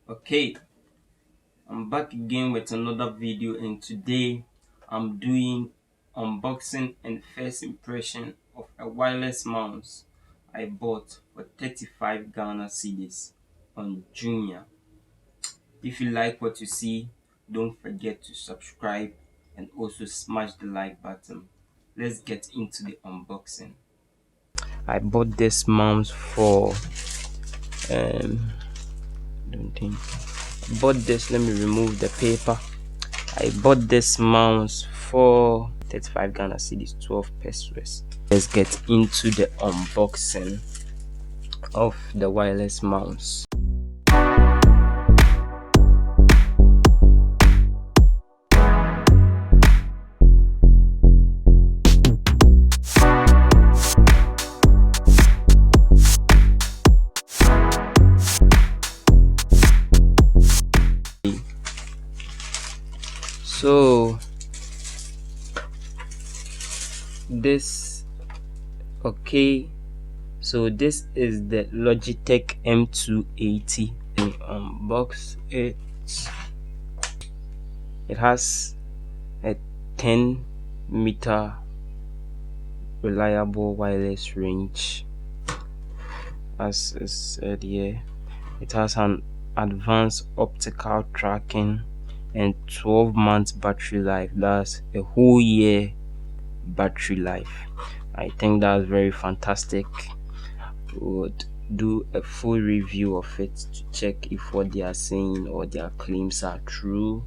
Okay, I'm back again with another video, and today I'm doing unboxing and first impression of a wireless mouse I bought for 35 Ghana cedis on Jumia. If you like what you see, don't forget to subscribe and also smash the like button. Let's get into the unboxing. I bought this mouse for don't think bought this. Let me remove the paper. I bought this mouse for 35 Ghana cedis, 12 pesos. Let's get into the unboxing of the wireless mouse. So this so this is the Logitech M280. Let me unbox it. It has a 10-meter reliable wireless range, as is said here. It has an advanced optical tracking and 12 months battery life. That's a whole year battery life. I think that's very fantastic. Would do a full review of it to check if what they are saying or their claims are true.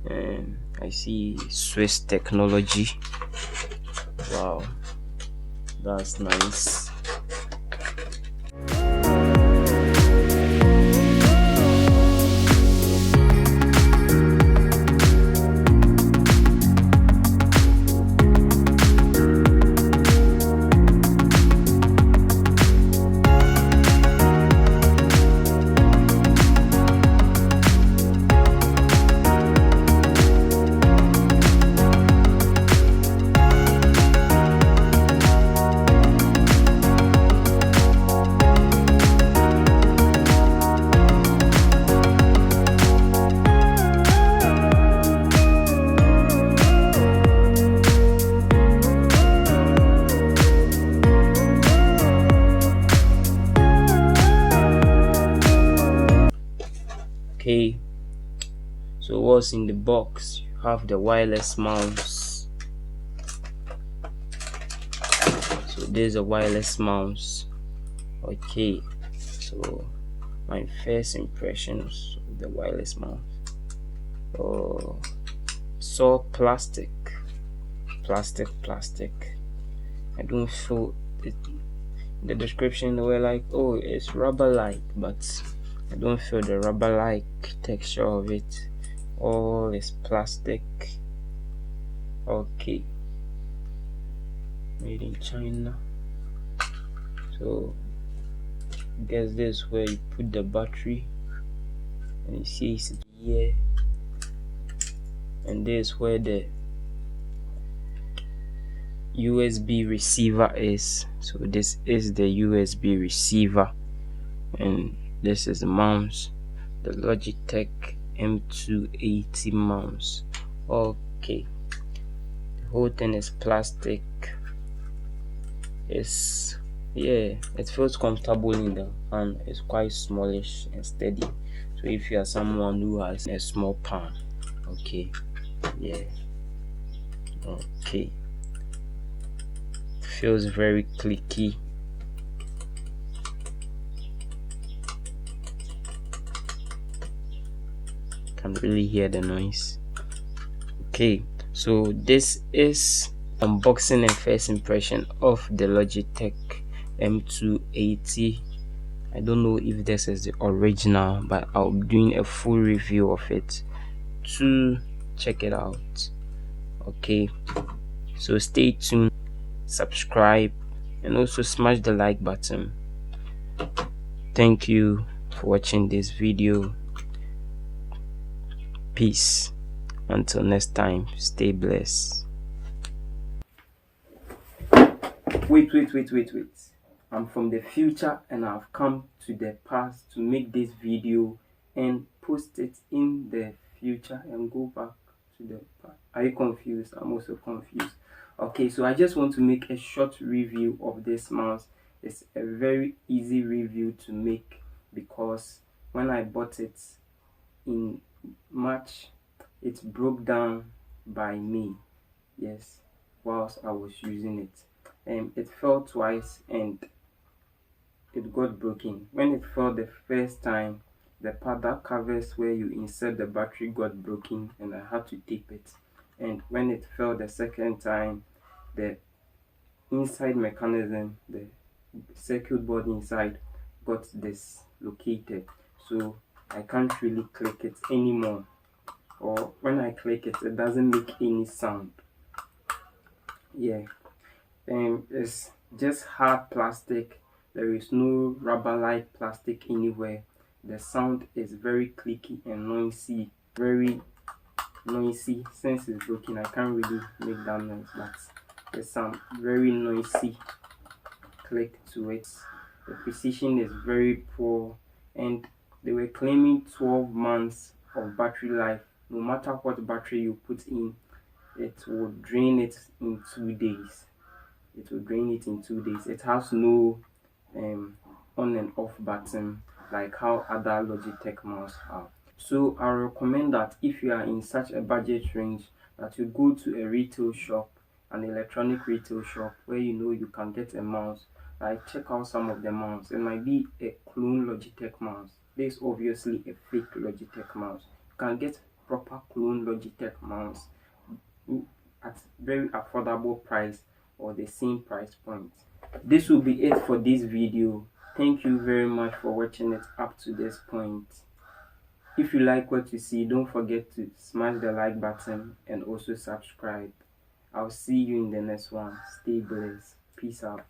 And I see Swiss technology. Wow, that's nice. Okay, so what's in the box? You have the wireless mouse. So there's a wireless mouse. Okay, so my first impressions of the wireless mouse. Oh, so plastic. I don't feel it. The description they were like, oh, it's rubber like, but I don't feel the rubber like texture of it. All is plastic. Okay, made in China. So I guess this is where you put the battery, and you see it's here, and this is where the USB receiver is. So this is the USB receiver, and this is the mouse, the Logitech M280 mouse. Okay, the whole thing is plastic. It feels comfortable in the hand. It's quite smallish and steady. So if you are someone who has a small palm, okay, feels very clicky. Can really hear the noise. Okay, so this is unboxing and first impression of the Logitech M280. I don't know if this is the original, but I'll be doing a full review of it to check it out. Okay, so stay tuned, subscribe, and also smash the like button. Thank you for watching this video. Peace. Until next time, stay blessed. Wait. I'm from the future and I've come to the past to make this video and post it in the future and go back to the past. Are you confused? I'm also confused. Okay, so I just want to make a short review of this mouse. It's a very easy review to make because when I bought it in March, it broke down by me. Yes, whilst I was using it. It fell twice and it got broken. When it fell the first time, the part that covers where you insert the battery got broken and I had to tape it. And when it fell the second time, the inside mechanism, the circuit board inside, got dislocated. So I can't really click it anymore. Or when I click it, it doesn't make any sound. Yeah. It's just hard plastic. There is no rubber like plastic anywhere. The sound is very clicky and noisy, very noisy. Since it's broken, I can't really make that noise, but there's some very noisy click to it. The precision is very poor, and they were claiming 12 months of battery life. No matter what battery you put in, it will drain it in 2 days. It will drain it in 2 days. It has no on and off button like how other Logitech mouse have. So I recommend that if you are in such a budget range, that you go to a retail shop, an electronic retail shop where you know you can get a mouse. Like check out some of the mouse. It might be a clone Logitech mouse. This is obviously a fake Logitech mouse. You can get proper clone Logitech mouse at very affordable price or the same price point. This will be it for this video. Thank you very much for watching it up to this point. If you like what you see, don't forget to smash the like button and also subscribe. I'll see you in the next one. Stay blessed. Peace out.